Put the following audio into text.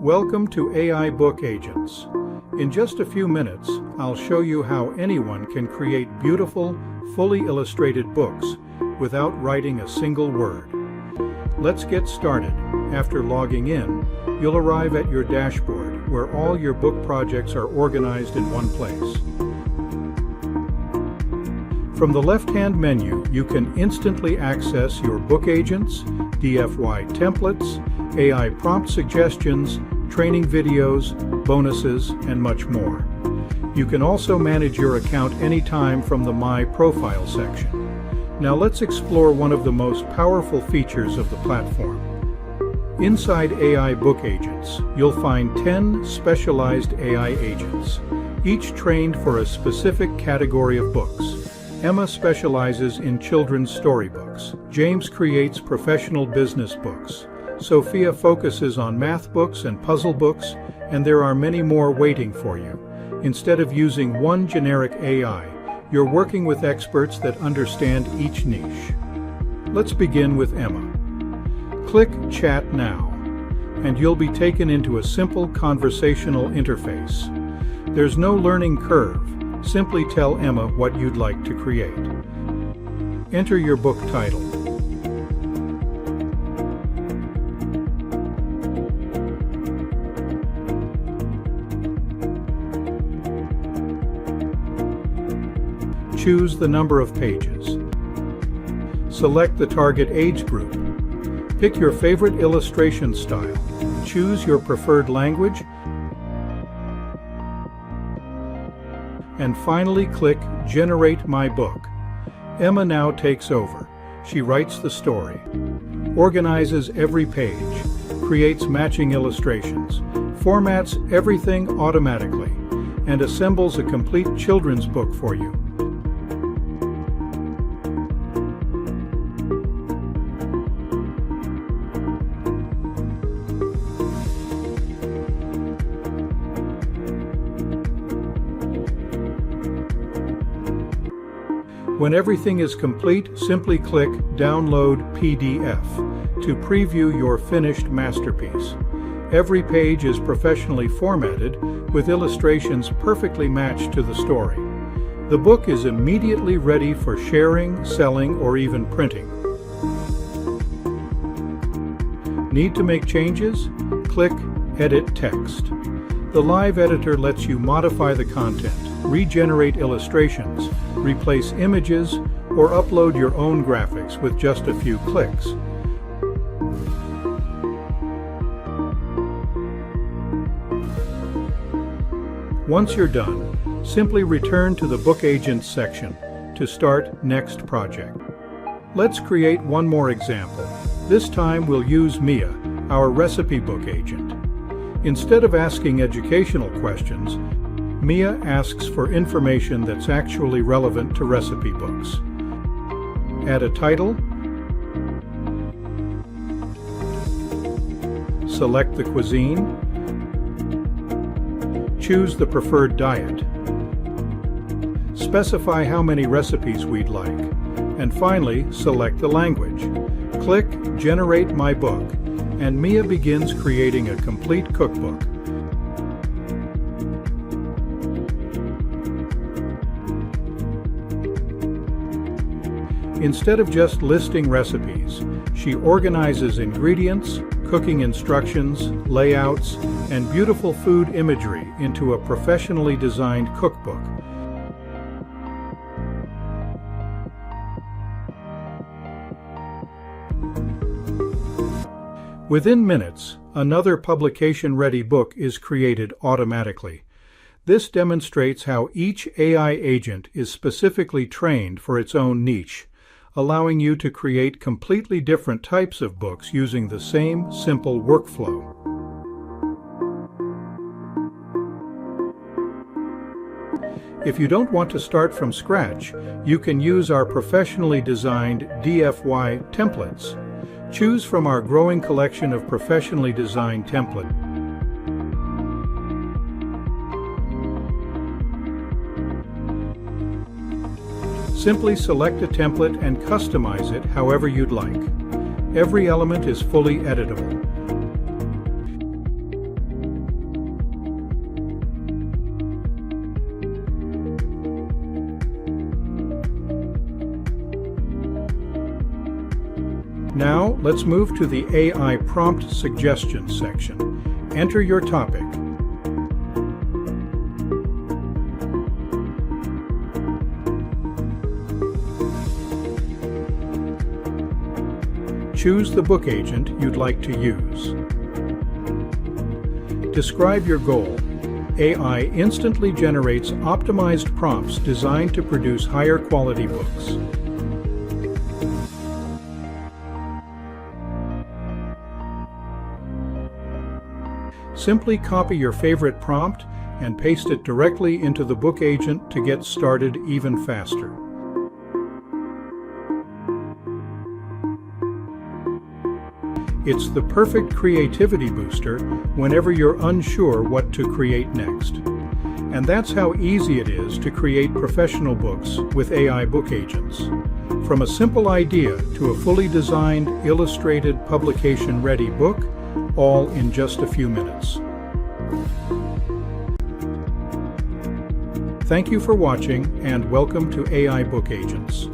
Welcome to AI Book Agents. In just a few minutes, I'll show you how anyone can create beautiful, fully illustrated books without writing a single word. Let's get started. After logging in, you'll arrive at your dashboard where all your book projects are organized in one place. From the left-hand menu, you can instantly access your book agents, DFY templates, AI prompt suggestions, training videos, bonuses, and much more. You can also manage your account anytime from the My Profile section. Now let's explore one of the most powerful features of the platform. Inside AI Book Agents, you'll find 10 specialized AI agents, each trained for a specific category of books. Emma specializes in children's storybooks. James creates professional business books. Sophia focuses on math books and puzzle books, and there are many more waiting for you. Instead of using one generic AI, you're working with experts that understand each niche. Let's begin with Emma. Click Chat Now, and you'll be taken into a simple conversational interface. There's no learning curve. Simply tell Emma what you'd like to create. Enter your book title. Choose the number of pages. Select the target age group. Pick your favorite illustration style. Choose your preferred language. And finally click Generate My Book. Emma now takes over. She writes the story, organizes every page, creates matching illustrations, formats everything automatically, and assembles a complete children's book for you. When everything is complete, simply click Download PDF to preview your finished masterpiece. Every page is professionally formatted with illustrations perfectly matched to the story. The book is immediately ready for sharing, selling, or even printing. Need to make changes? Click Edit Text. The live editor lets you modify the content, regenerate illustrations, replace images, or upload your own graphics with just a few clicks. Once you're done, simply return to the Book Agents section to start next project. Let's create one more example. This time we'll use Mia, our recipe book agent. Instead of asking educational questions, Mia asks for information that's actually relevant to recipe books. Add a title. Select the cuisine. Choose the preferred diet. Specify how many recipes we'd like. And finally, select the language. Click Generate My Book, and Mia begins creating a complete cookbook. Instead of just listing recipes, she organizes ingredients, cooking instructions, layouts, and beautiful food imagery into a professionally designed cookbook. Within minutes, another publication-ready book is created automatically. This demonstrates how each AI agent is specifically trained for its own niche, allowing you to create completely different types of books using the same simple workflow. If you don't want to start from scratch, you can use our professionally designed DFY templates. Choose from our growing collection of professionally designed templates. Simply select a template and customize it however you'd like. Every element is fully editable. Now, let's move to the AI prompt suggestions section. Enter your topic. Choose the book agent you'd like to use. Describe your goal. AI instantly generates optimized prompts designed to produce higher quality books. Simply copy your favorite prompt and paste it directly into the book agent to get started even faster. It's the perfect creativity booster whenever you're unsure what to create next. And that's how easy it is to create professional books with AI book agents. From a simple idea to a fully designed, illustrated, publication-ready book, all in just a few minutes. Thank you for watching and welcome to AI Book Agents.